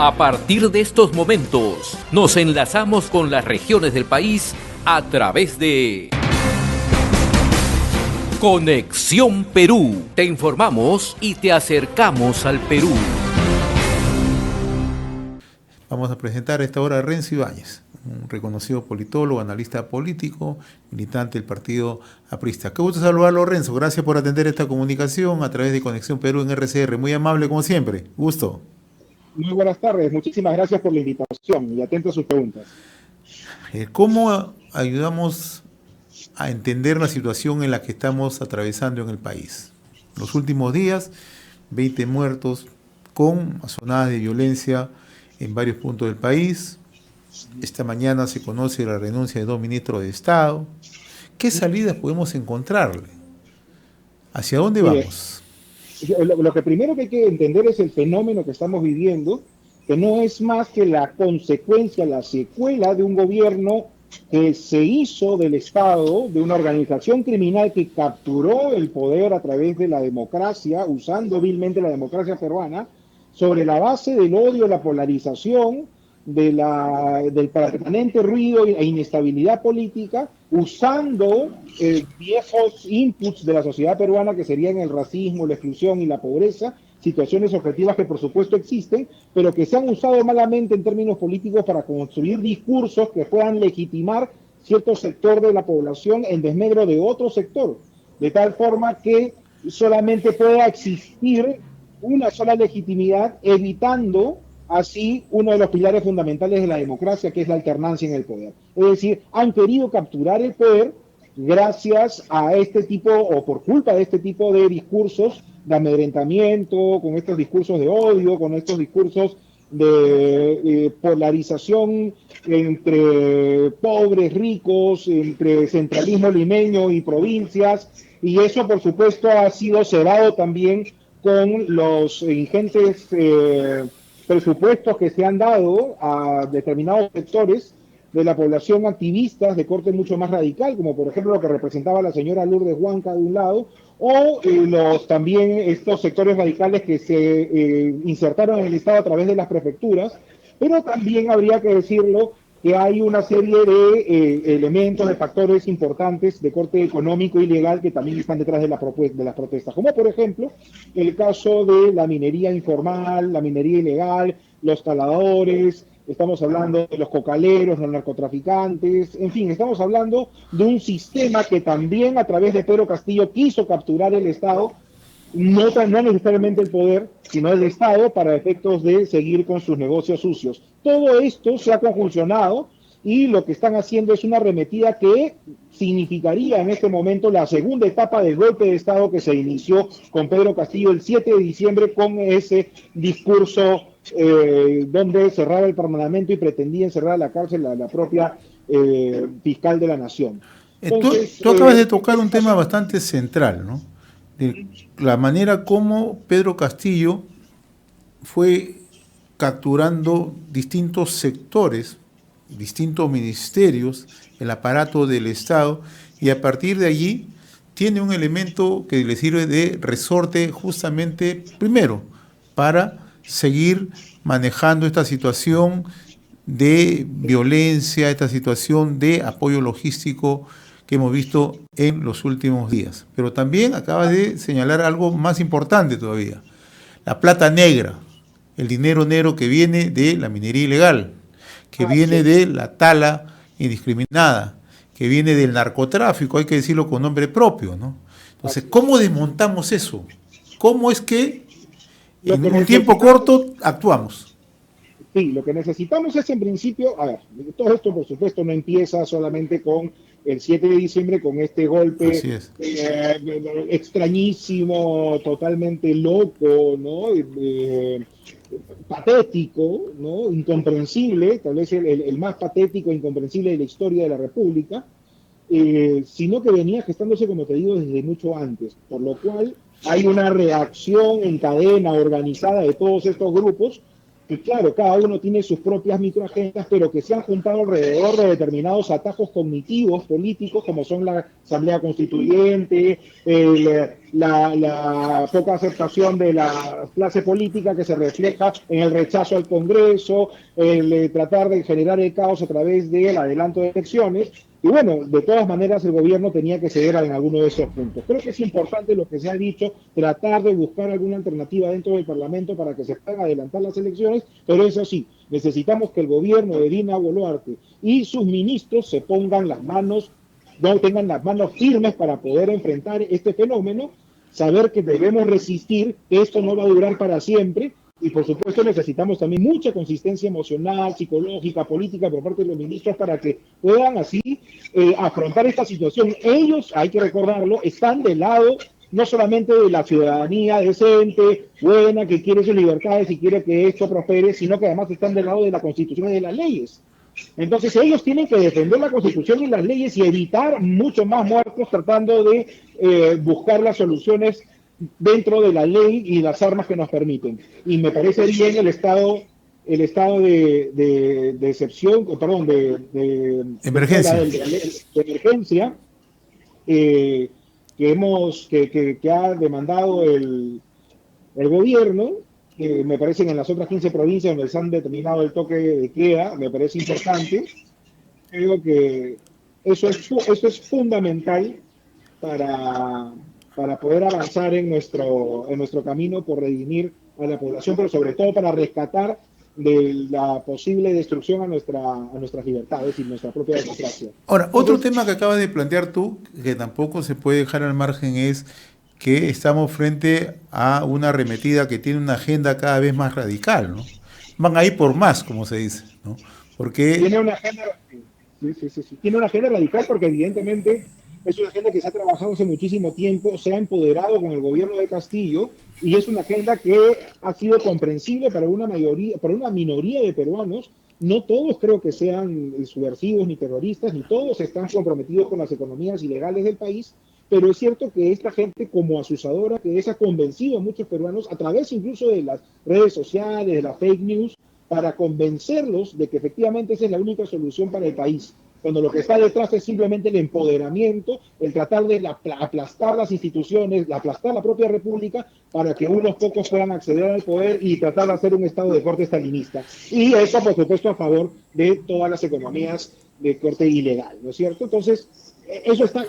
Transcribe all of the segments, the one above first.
A partir de estos momentos, nos enlazamos con las regiones del país a través de Conexión Perú. Te informamos y te acercamos al Perú. Vamos a presentar a esta hora a Renzo Ibáñez, un reconocido politólogo, analista político, militante del partido aprista. Qué gusto saludarlo, Renzo. Gracias por atender esta comunicación a través de Conexión Perú en RCR. Muy amable como siempre. Gusto. Muy buenas tardes. Muchísimas gracias por la invitación y atento a sus preguntas. ¿Cómo ayudamos a entender la situación en la que estamos atravesando en el país? Los últimos días, 20 muertos con azonadas de violencia en varios puntos del país. Esta mañana se conoce la renuncia de 2 ministros de Estado. ¿Qué salidas podemos encontrarle? ¿Hacia dónde vamos? Lo que primero que hay que entender es el fenómeno que estamos viviendo, que no es más que la consecuencia, la secuela de un gobierno que se hizo del Estado, de una organización criminal que capturó el poder a través de la democracia, usando vilmente la democracia peruana, sobre la base del odio, la polarización, del permanente ruido e inestabilidad política, usando viejos inputs de la sociedad peruana que serían el racismo, la exclusión y la pobreza, situaciones objetivas que por supuesto existen, pero que se han usado malamente en términos políticos para construir discursos que puedan legitimar cierto sector de la población en desmedro de otro sector, de tal forma que solamente pueda existir una sola legitimidad, evitando así uno de los pilares fundamentales de la democracia, que es la alternancia en el poder. Es decir, han querido capturar el poder gracias a este tipo, o por culpa de este tipo de discursos de amedrentamiento, con estos discursos de odio, con estos discursos de polarización entre pobres, ricos, entre centralismo limeño y provincias, y eso por supuesto ha sido cebado también con los ingentes presupuestos que se han dado a determinados sectores de la población activistas de corte mucho más radical, como por ejemplo lo que representaba la señora Lourdes Huanca de un lado, o también estos sectores radicales que se insertaron en el Estado a través de las prefecturas, pero también habría que decirlo que hay una serie de elementos, de factores importantes de corte económico y legal que también están detrás de las protestas, como por ejemplo el caso de la minería informal, la minería ilegal, los taladores, estamos hablando de los cocaleros, los narcotraficantes, en fin, estamos hablando de un sistema que también a través de Pedro Castillo quiso capturar el Estado, no necesariamente el poder, sino el Estado, para efectos de seguir con sus negocios sucios. Todo esto se ha conjuncionado y lo que están haciendo es una arremetida que significaría en este momento la segunda etapa del golpe de Estado que se inició con Pedro Castillo el 7 de diciembre con ese discurso donde cerraba el Parlamento y pretendía encerrar a la cárcel a la propia fiscal de la Nación. Entonces, tú acabas de tocar un tema bastante central, ¿no? De la manera como Pedro Castillo fue capturando distintos sectores, distintos ministerios, el aparato del Estado, y a partir de allí tiene un elemento que le sirve de resorte justamente, primero, para seguir manejando esta situación de violencia, esta situación de apoyo logístico que hemos visto en los últimos días. Pero también acaba de señalar algo más importante todavía, la plata negra, el dinero negro que viene de la minería ilegal, que viene de la tala indiscriminada, que viene del narcotráfico, hay que decirlo con nombre propio, ¿no? Entonces, ¿cómo desmontamos eso? ¿Cómo es que en un tiempo corto actuamos? Sí, lo que necesitamos es en principio, a ver, todo esto por supuesto no empieza solamente con el 7 de diciembre, con este golpe extrañísimo, totalmente loco, ¿no? Patético, ¿no? Incomprensible, tal vez el más patético e incomprensible de la historia de la República, sino que venía gestándose, como te digo, desde mucho antes, por lo cual hay una reacción en cadena organizada de todos estos grupos que claro, cada uno tiene sus propias microagendas, pero que se han juntado alrededor de determinados atajos cognitivos políticos, como son la Asamblea Constituyente, la poca aceptación de la clase política que se refleja en el rechazo al Congreso, el tratar de generar el caos a través del adelanto de elecciones. Y bueno, de todas maneras el gobierno tenía que ceder en alguno de esos puntos. Creo que es importante lo que se ha dicho, tratar de buscar alguna alternativa dentro del Parlamento para que se puedan adelantar las elecciones, pero eso sí, necesitamos que el gobierno de Dina Boluarte y sus ministros se pongan las manos, no tengan las manos firmes para poder enfrentar este fenómeno, saber que debemos resistir, que esto no va a durar para siempre. Y por supuesto necesitamos también mucha consistencia emocional, psicológica, política por parte de los ministros para que puedan así afrontar esta situación. Ellos, hay que recordarlo, están del lado no solamente de la ciudadanía decente, buena, que quiere sus libertades y quiere que esto prospere, sino que además están del lado de la Constitución y de las leyes. Entonces ellos tienen que defender la Constitución y las leyes y evitar mucho más muertos tratando de buscar las soluciones dentro de la ley y las armas que nos permiten. Y me parece bien el estado de excepción, perdón, de emergencia, de emergencia que ha demandado el gobierno, que me parece que en las otras 15 provincias donde se han determinado el toque de queda, me parece importante. Creo que eso es fundamental para poder avanzar en nuestro camino por redimir a la población, pero sobre todo para rescatar de la posible destrucción a nuestras libertades y nuestra propia democracia. Ahora, otro tema que acabas de plantear tú, que tampoco se puede dejar al margen, es que estamos frente a una arremetida que tiene una agenda cada vez más radical, ¿no? Van a ir por más, como se dice, ¿no? Porque tiene una agenda, sí. Tiene una agenda radical porque evidentemente es una agenda que se ha trabajado hace muchísimo tiempo, se ha empoderado con el gobierno de Castillo y es una agenda que ha sido comprensible para una minoría de peruanos. No todos creo que sean subversivos ni terroristas, ni todos están comprometidos con las economías ilegales del país, pero es cierto que esta gente como asusadora que ha convencido a muchos peruanos a través incluso de las redes sociales, de las fake news, para convencerlos de que efectivamente esa es la única solución para el país, cuando lo que está detrás es simplemente el empoderamiento, el tratar de aplastar las instituciones, aplastar la propia república para que unos pocos puedan acceder al poder y tratar de hacer un estado de corte estalinista. Y eso, por supuesto, a favor de todas las economías de corte ilegal, ¿no es cierto? Entonces, eso está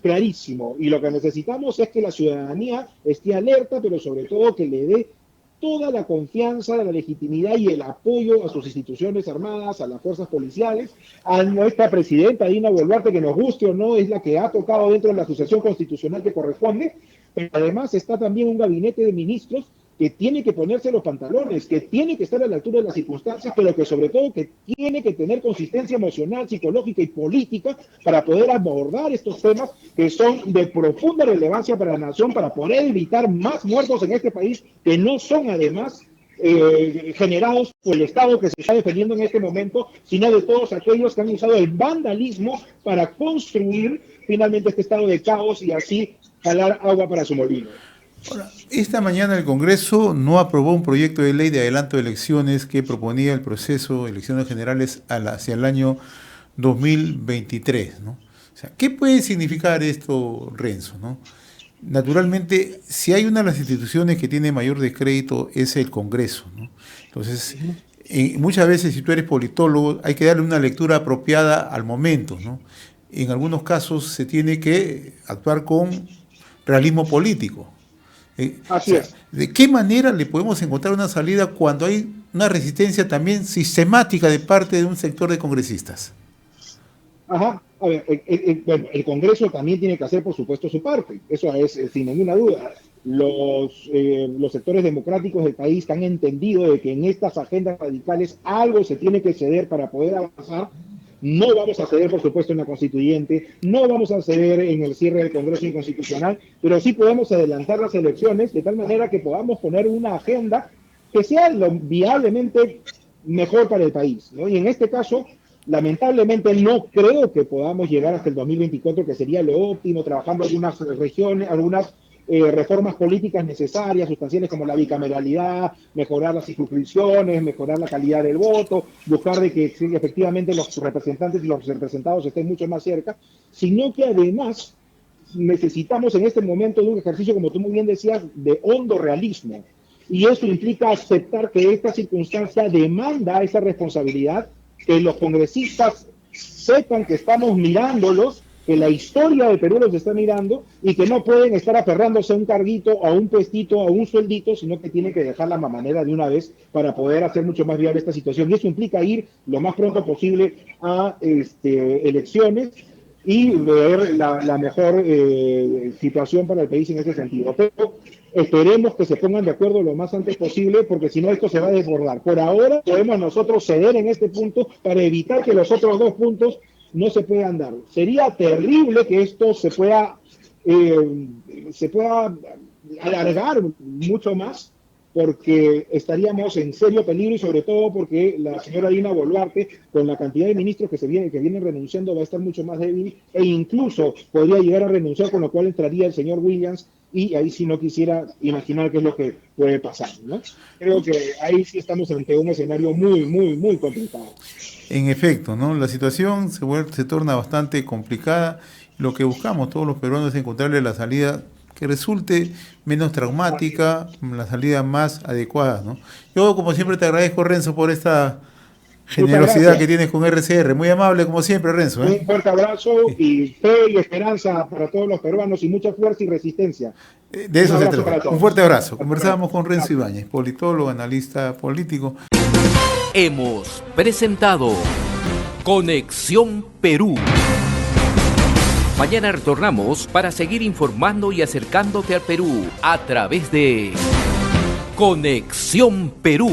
clarísimo. Y lo que necesitamos es que la ciudadanía esté alerta, pero sobre todo que le dé toda la confianza, la legitimidad y el apoyo a sus instituciones armadas, a las fuerzas policiales, a nuestra presidenta Dina Boluarte, que nos guste o no, es la que ha tocado dentro de la asociación constitucional que corresponde, pero además está también un gabinete de ministros que tiene que ponerse los pantalones, que tiene que estar a la altura de las circunstancias, pero que sobre todo que tiene que tener consistencia emocional, psicológica y política para poder abordar estos temas que son de profunda relevancia para la nación, para poder evitar más muertos en este país, que no son además generados por el Estado que se está defendiendo en este momento, sino de todos aquellos que han usado el vandalismo para construir finalmente este estado de caos y así jalar agua para su molino. Ahora, esta mañana el Congreso no aprobó un proyecto de ley de adelanto de elecciones que proponía el proceso de elecciones generales hacia el año 2023, ¿no? O sea, ¿qué puede significar esto, Renzo, ¿no? Naturalmente, si hay una de las instituciones que tiene mayor descrédito es el Congreso, ¿no? Entonces, muchas veces si tú eres politólogo hay que darle una lectura apropiada al momento, ¿no? En algunos casos se tiene que actuar con realismo político. Así es. ¿De qué manera le podemos encontrar una salida cuando hay una resistencia también sistemática de parte de un sector de congresistas? Ajá. A ver, el Congreso también tiene que hacer, por supuesto, su parte. Eso es sin ninguna duda. Los sectores democráticos del país que han entendido de que en estas agendas radicales algo se tiene que ceder para poder avanzar. No vamos a ceder, por supuesto, en la constituyente, no vamos a ceder en el cierre del Congreso Inconstitucional, pero sí podemos adelantar las elecciones de tal manera que podamos poner una agenda que sea lo viablemente mejor para el país, ¿no? Y en este caso, lamentablemente, no creo que podamos llegar hasta el 2024, que sería lo óptimo, trabajando algunas regiones, algunas reformas políticas necesarias, sustanciales, como la bicameralidad, mejorar las circunscripciones, mejorar la calidad del voto, buscar de que efectivamente los representantes y los representados estén mucho más cerca, sino que además necesitamos en este momento de un ejercicio, como tú muy bien decías, de hondo realismo. Y eso implica aceptar que esta circunstancia demanda esa responsabilidad, que los congresistas sepan que estamos mirándolos, que la historia del Perú los está mirando y que no pueden estar aferrándose a un carguito, a un puestito, a un sueldito, sino que tienen que dejar la mamanera de una vez para poder hacer mucho más viable esta situación. Y eso implica ir lo más pronto posible a elecciones y ver la mejor situación para el país en ese sentido. Pero esperemos que se pongan de acuerdo lo más antes posible, porque si no esto se va a desbordar. Por ahora podemos nosotros ceder en este punto para evitar que los otros dos puntos no se puedan dar. Sería terrible que esto se pueda alargar mucho más, porque estaríamos en serio peligro, y sobre todo porque la señora Dina Boluarte, con la cantidad de ministros que vienen renunciando, va a estar mucho más débil, e incluso podría llegar a renunciar, con lo cual entraría el señor Williams, y ahí sí no quisiera imaginar qué es lo que puede pasar, ¿no? Creo que ahí sí estamos ante un escenario muy, muy, muy complicado. En efecto, ¿no? La situación se torna bastante complicada. Lo que buscamos todos los peruanos es encontrarle la salida que resulte menos traumática, la salida más adecuada, ¿no? Yo, como siempre, te agradezco, Renzo, por esta generosidad que tienes con RCR. Muy amable, como siempre, Renzo. Un fuerte abrazo y fe y esperanza para todos los peruanos, y mucha fuerza y resistencia. De eso se trata. Un fuerte abrazo. Conversábamos con Renzo Ibáñez, politólogo, analista político. Hemos presentado Conexión Perú. Mañana retornamos para seguir informando y acercándote al Perú a través de Conexión Perú.